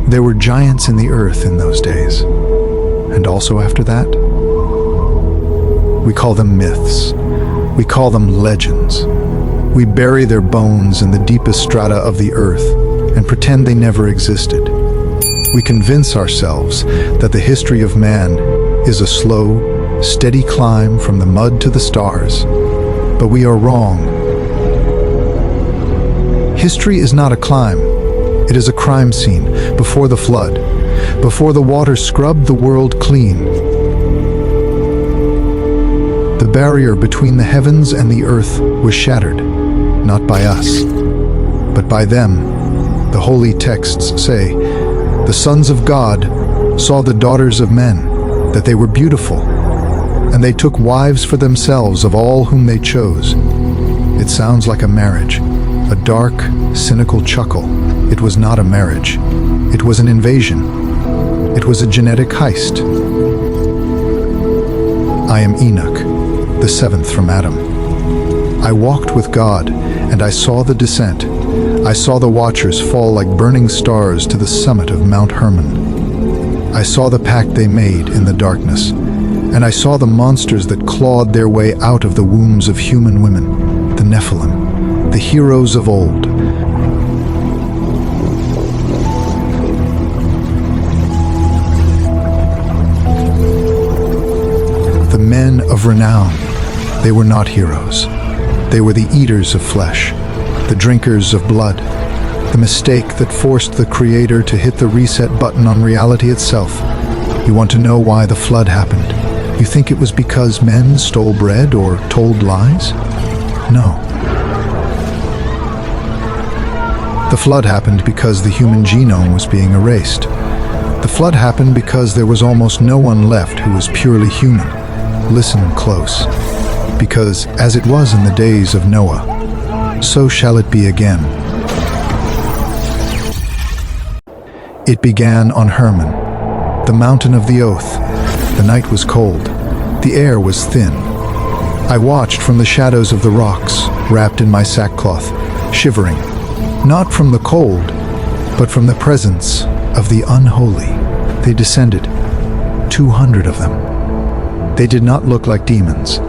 There were giants in the earth in those days, and also after that. We call them myths. We call them legends. We bury their bones in the deepest strata of the earth and pretend they never existed. We convince ourselves that the history of man is a slow, steady climb from the mud to the stars, but we are wrong. History is not a climb. It is a crime scene before the flood, before the water scrubbed the world clean. The barrier between the heavens and the earth was shattered, not by us, but by them. The holy texts say, "The sons of God saw the daughters of men, that they were beautiful, and they took wives for themselves of all whom they chose." It sounds like a marriage, a dark, cynical chuckle. It was not a marriage. It was an invasion. It was a genetic heist. I am Enoch, the seventh from Adam. I walked with God, and I saw the descent. I saw the watchers fall like burning stars to the summit of Mount Hermon. I saw the pact they made in the darkness, and I saw the monsters that clawed their way out of the wombs of human women, the Nephilim, the heroes of old. The men of renown. They were not heroes. They were the eaters of flesh, the drinkers of blood, the mistake that forced the Creator to hit the reset button on reality itself. You want to know why the flood happened? You think it was because men stole bread or told lies? No. The flood happened because the human genome was being erased. The flood happened because there was almost no one left who was purely human. Listen close. Because as it was in the days of Noah, so shall it be again. It began on Hermon, the mountain of the oath. The night was cold. The air was thin. I watched from the shadows of the rocks, wrapped in my sackcloth, shivering, not from the cold, but from the presence of the unholy. They descended, 200 of them. They did not look like demons.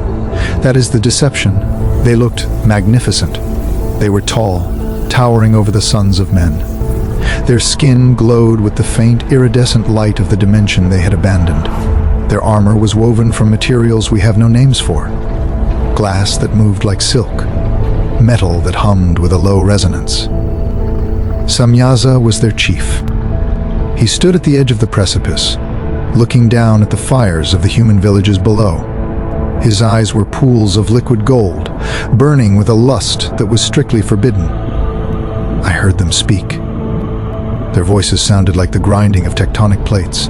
That is the deception. They looked magnificent. They were tall, towering over the sons of men. Their skin glowed with the faint, iridescent light of the dimension they had abandoned. Their armor was woven from materials we have no names for. Glass that moved like silk. Metal that hummed with a low resonance. Samyaza was their chief. He stood at the edge of the precipice, looking down at the fires of the human villages below. His eyes were pools of liquid gold, burning with a lust that was strictly forbidden. I heard them speak. Their voices sounded like the grinding of tectonic plates.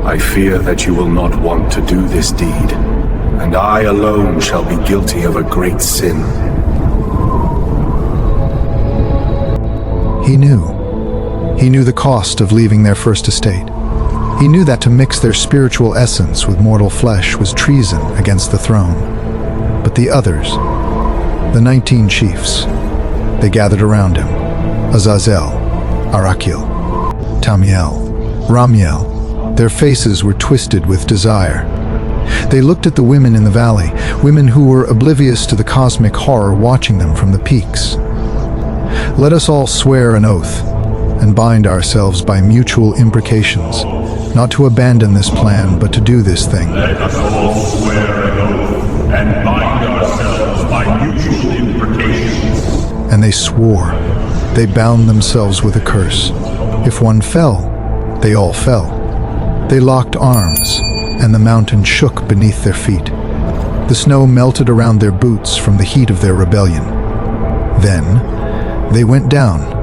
I fear that you will not want to do this deed, and I alone shall be guilty of a great sin. He knew. He knew the cost of leaving their first estate. He knew that to mix their spiritual essence with mortal flesh was treason against the throne. But the others, the 19 chiefs, they gathered around him. Azazel, Arakiel, Tamiel, Ramiel. Their faces were twisted with desire. They looked at the women in the valley, women who were oblivious to the cosmic horror watching them from the peaks. Let us all swear an oath and bind ourselves by mutual imprecations, not to abandon this plan, but to do this thing. Let us all swear an oath and bind ourselves by mutual imprecations. And they swore. They bound themselves with a curse. If one fell, they all fell. They locked arms, and the mountain shook beneath their feet. The snow melted around their boots from the heat of their rebellion. Then, they went down.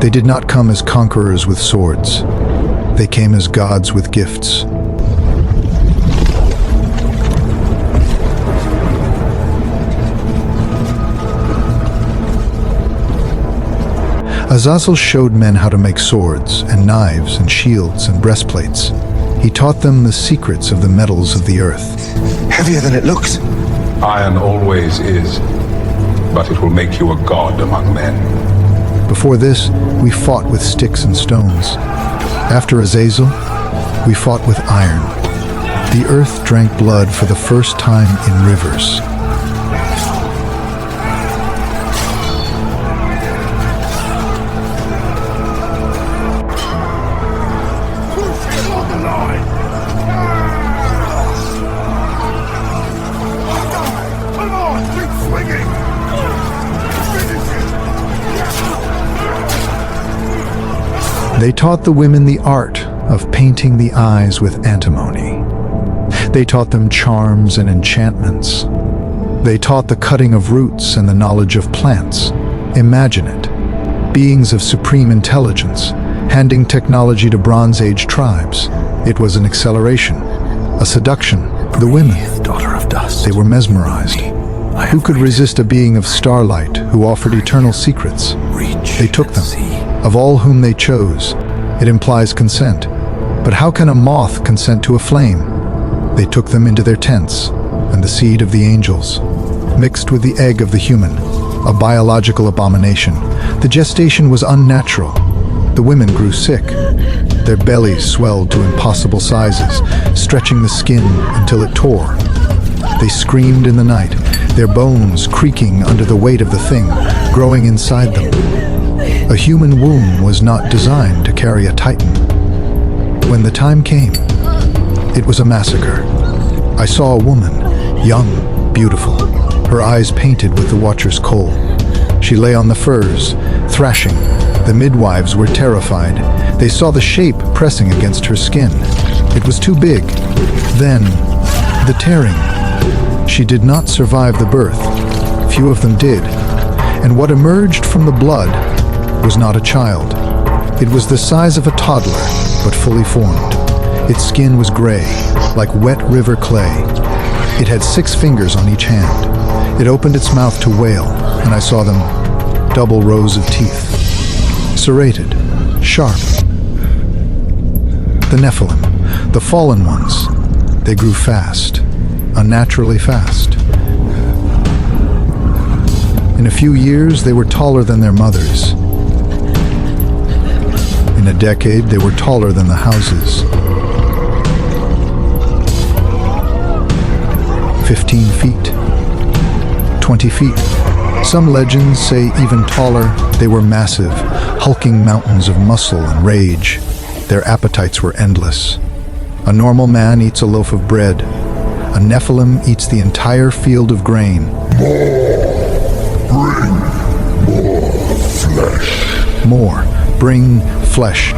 They did not come as conquerors with swords. They came as gods with gifts. Azazel showed men how to make swords and knives and shields and breastplates. He taught them the secrets of the metals of the earth. Heavier than it looks. Iron always is, but it will make you a god among men. Before this, we fought with sticks and stones. After Azazel, we fought with iron. The earth drank blood for the first time in rivers. They taught the women the art of painting the eyes with antimony. They taught them charms and enchantments. They taught the cutting of roots and the knowledge of plants. Imagine it. Beings of supreme intelligence, handing technology to Bronze Age tribes. It was an acceleration, a seduction. The women, daughter of dust. they were mesmerized. Who could resist a being of starlight who offered eternal secrets? They took them. Of all whom they chose, it implies consent. But how can a moth consent to a flame? They took them into their tents, and the seed of the angels, mixed with the egg of the human, a biological abomination. The gestation was unnatural. The women grew sick. Their bellies swelled to impossible sizes, stretching the skin until it tore. They screamed in the night, their bones creaking under the weight of the thing growing inside them. A human womb was not designed to carry a titan. When the time came, it was a massacre. I saw a woman, young, beautiful, her eyes painted with the Watcher's coal. She lay on the furs, thrashing. The midwives were terrified. They saw the shape pressing against her skin. It was too big. Then, the tearing. She did not survive the birth. Few of them did. And what emerged from the blood was not a child. It was the size of a toddler, but fully formed. Its skin was gray, like wet river clay. It had 6 fingers on each hand. It opened its mouth to wail, and I saw them, double rows of teeth. Serrated, sharp. The Nephilim, the fallen ones, they grew fast, unnaturally fast. In a few years, they were taller than their mothers. In a decade, they were taller than the houses. 15 feet, 20 feet. Some legends say even taller. They were massive, hulking mountains of muscle and rage. Their appetites were endless. A normal man eats a loaf of bread. A Nephilim eats the entire field of grain. Bring more flesh. More. Bring flesh.